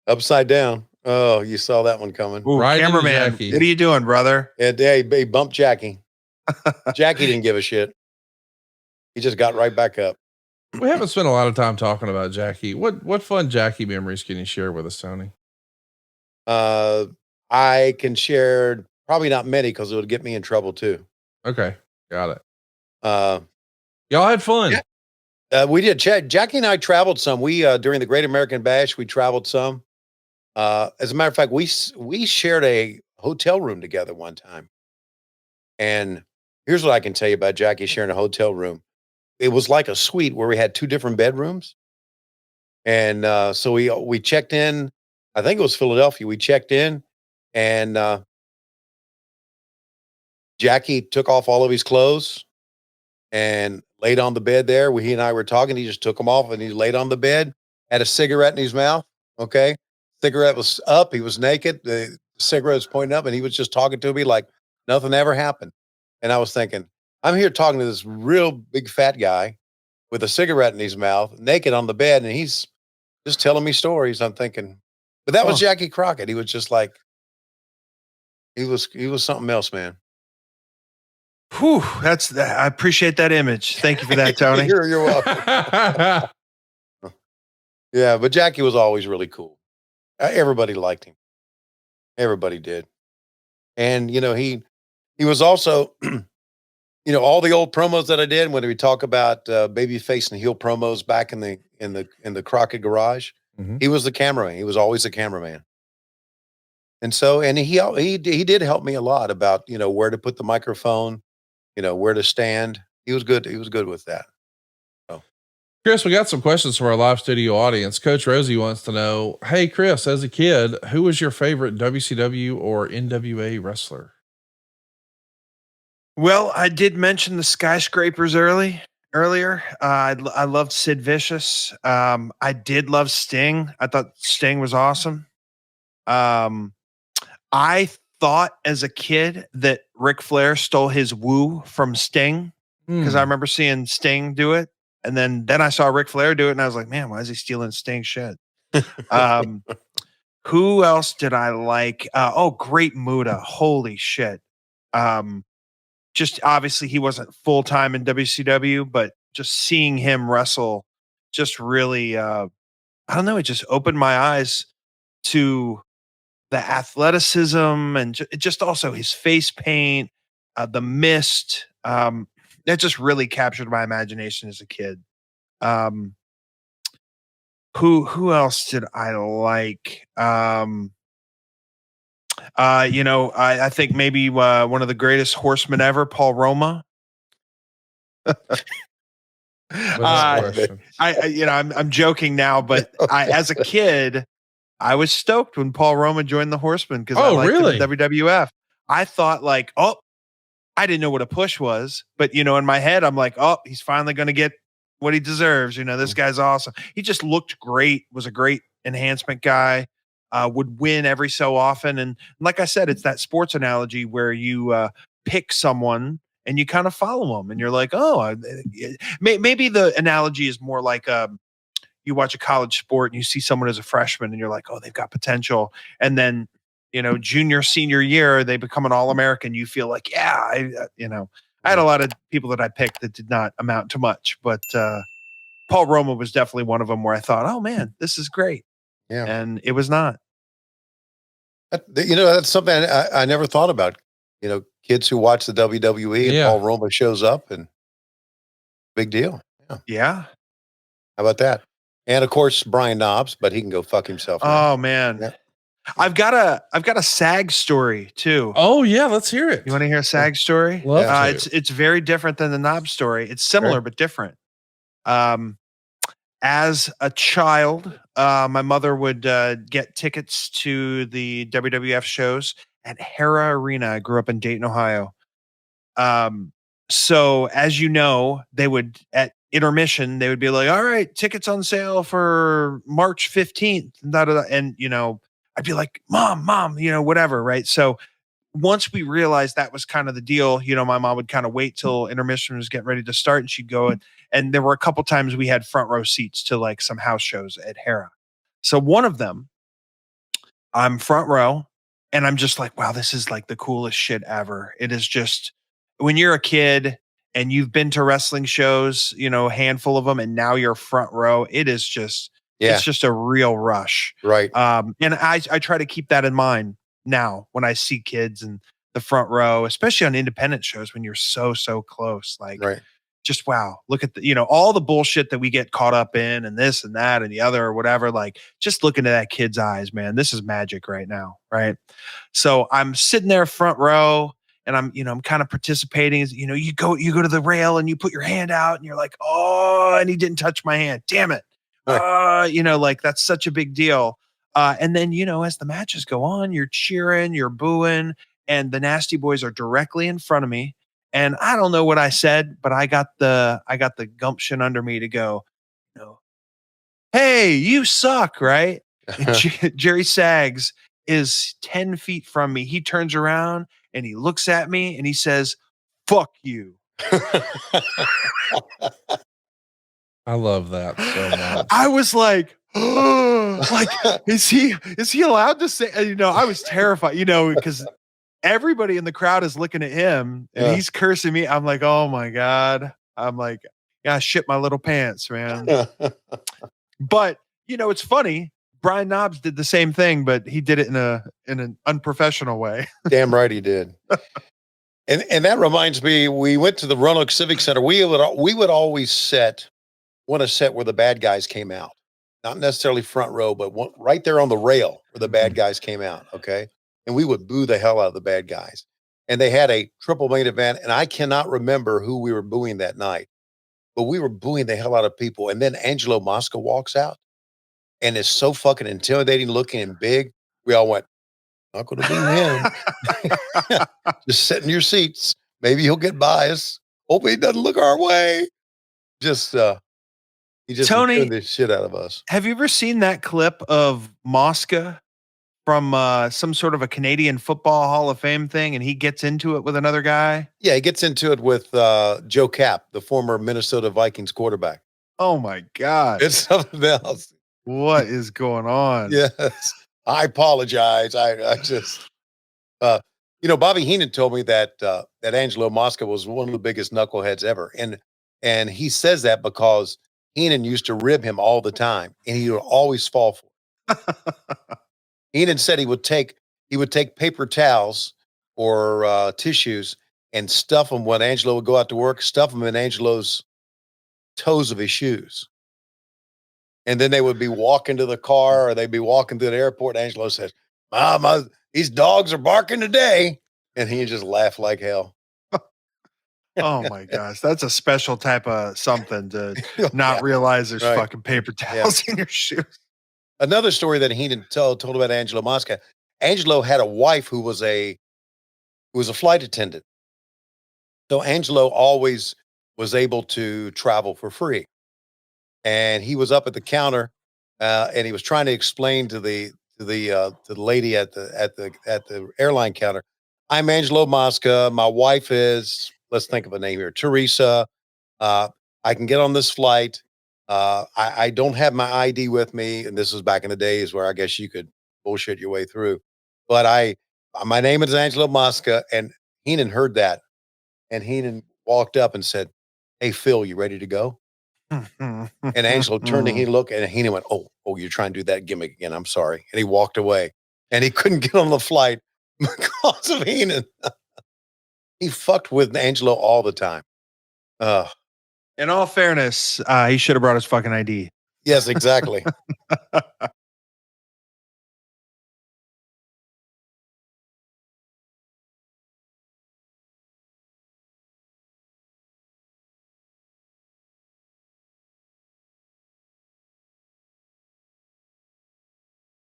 Upside down. Oh, you saw that one coming. Ooh, Right into cameraman, Jackie. what are you doing, brother? And he bumped Jackie. Jackie didn't give a shit. He just got right back up. We haven't spent a lot of time talking about Jackie. What fun Jackie memories can you share with us, Tony? I can share probably not many because it would get me in trouble too. Okay, got it. Uh, Y'all had fun. Yeah. We did. Jackie and I traveled some. We during the Great American Bash, we traveled some. As a matter of fact, we shared a hotel room together one time. And here's what I can tell you about Jackie sharing a hotel room. It was like a suite where we had two different bedrooms. And so we checked in. I think it was Philadelphia. We checked in, and Jackie took off all of his clothes and laid on the bed there. He and I were talking. He just took them off and he laid on the bed, had a cigarette in his mouth. Okay. Cigarette was up. He was naked. The cigarette was pointing up and he was just talking to me like nothing ever happened. And I was thinking, I'm here talking to this real big fat guy with a cigarette in his mouth, naked on the bed. And he's just telling me stories. I'm thinking, but that was Jackie Crockett. He was just like, he was something else, man. Whew, I appreciate that image. Thank you for that, Tony. You're welcome. Yeah, but Jackie was always really cool. Everybody liked him. Everybody did. And he was also, all the old promos that I did when we talk about baby face and heel promos back in the Crockett garage. Mhm. He was the cameraman. He was always the cameraman. And so, and he did help me a lot about where to put the microphone, where to stand. He was good. He was good with that. Chris, we got some questions from our live studio audience. Coach Rosie wants to know, hey, Chris, as a kid, who was your favorite WCW or NWA wrestler? Well, I did mention the Skyscrapers earlier. I loved Sid Vicious. I did love Sting. I thought Sting was awesome. I thought as a kid that Ric Flair stole his woo from Sting because I remember seeing Sting do it. And then I saw Ric Flair do it and I was like, man, why is he stealing Sting shit? Who else did I like? Great Muta. Holy shit. Just obviously he wasn't full-time in WCW, but just seeing him wrestle just really, I don't know, it just opened my eyes to the athleticism and just also his face paint, the mist. That just really captured my imagination as a kid. Who else did I like? I think maybe one of the greatest horsemen ever, Paul Roma. I'm joking now, but as a kid, I was stoked when Paul Roma joined the Horsemen because I liked him in WWF. I thought I didn't know what a push was, but in my head, I'm like, he's finally going to get what he deserves. This guy's awesome. He just looked great, was a great enhancement guy, would win every so often. And like I said, it's that sports analogy where you pick someone and you kind of follow them and you're like, maybe the analogy is more like, you watch a college sport and you see someone as a freshman and you're like, they've got potential. And then, junior, senior year, they become an All-American. You feel like, I had a lot of people that I picked that did not amount to much, but Paul Roma was definitely one of them where I thought, oh man, this is great. Yeah. And it was not. That's something I never thought about. Kids who watch the WWE and Paul Roma shows up and big deal. Yeah. How about that? And of course, Brian Knobbs, but he can go fuck himself now. Oh man. Yeah. I've got a SAG story too. Oh yeah. Let's hear it. You want to hear a SAG story? It's very different than the Knobbs story. It's similar, but different. As a child, my mother would get tickets to the WWF shows at Hera Arena. I grew up in Dayton, Ohio. So as you know, they would at intermission, they would be like, all right, tickets on sale for March 15th. And, I'd be like, mom, whatever. Right. So once we realized that was kind of the deal, my mom would kind of wait till intermission was getting ready to start and she'd go and there were a couple times we had front row seats to like some house shows at Hera. So one of them, I'm front row, and I'm just like, wow, this is like the coolest shit ever. It is just when you're a kid and you've been to wrestling shows, a handful of them, and now you're front row. It is just, it's just a real rush. Right. And I try to keep that in mind now when I see kids in the front row, especially on independent shows when you're so close. Like, just wow, look at all the bullshit that we get caught up in and this and that and the other or whatever. Like, just look into that kid's eyes, man. This is magic right now. Right. So I'm sitting there front row and I'm kind of participating. You go to the rail and you put your hand out and you're like, oh, and he didn't touch my hand. Damn it. Like that's such a big deal. And then, as the matches go on, you're cheering, you're booing, and the Nasty Boys are directly in front of me. And I don't know what I said, but I got the gumption under me to go, hey, you suck, right? And Jerry Saggs is 10 feet from me. He turns around and he looks at me and he says, fuck you. I love that so much. I was like, like, is he allowed to say, I was terrified, because everybody in the crowd is looking at him and he's cursing me. I'm like, oh my God. I'm like, yeah, shit my little pants, man. But it's funny. Brian Knobbs did the same thing, but he did it in an unprofessional way. Damn right he did. And that reminds me, we went to the Roanoke Civic Center. We would always want to set where the bad guys came out, not necessarily front row, but right there on the rail where the bad guys came out. Okay. And we would boo the hell out of the bad guys. And they had a triple main event. And I cannot remember who we were booing that night, but we were booing the hell out of people. And then Angelo Mosca walks out and is so fucking intimidating looking and big. We all went, not going to boo him. Just sit in your seats. Maybe he'll get by us. Hope he doesn't look our way. He just Tony, the shit out of us. Have you ever seen that clip of Mosca from some sort of a Canadian Football Hall of Fame thing, and he gets into it with another guy? Yeah, he gets into it with Joe Kapp, the former Minnesota Vikings quarterback. Oh my God. It's something else. What is going on? Yes. I apologize. I just Bobby Heenan told me that Angelo Mosca was one of the biggest knuckleheads ever. And he says that because Heenan used to rib him all the time, and he would always fall for it. Heenan said he would take paper towels or tissues and stuff them when Angelo would go out to work, stuff them in Angelo's toes of his shoes. And then they would be walking to the car or they'd be walking to the airport. And Angelo says, Mom, these dogs are barking today. And he just laughed like hell. Oh my gosh. That's a special type of something to not realize there's fucking paper towels in your shoes. Another story that Heenan told about Angelo Mosca. Angelo had a wife who was a flight attendant. So Angelo always was able to travel for free. And he was up at the counter and he was trying to explain to the lady at the airline counter, I'm Angelo Mosca. My wife is, let's think of a name here, Teresa. I can get on this flight. I don't have my ID with me. And this was back in the days where I guess you could bullshit your way through. But my name is Angelo Mosca. And Heenan heard that. And Heenan walked up and said, hey, Phil, you ready to go? And Angelo turned to Heenan, looked, and Heenan went, oh, you're trying to do that gimmick again. I'm sorry. And he walked away. And he couldn't get on the flight because of Heenan. He fucked with Angelo all the time. In all fairness, he should have brought his fucking ID. Yes, exactly.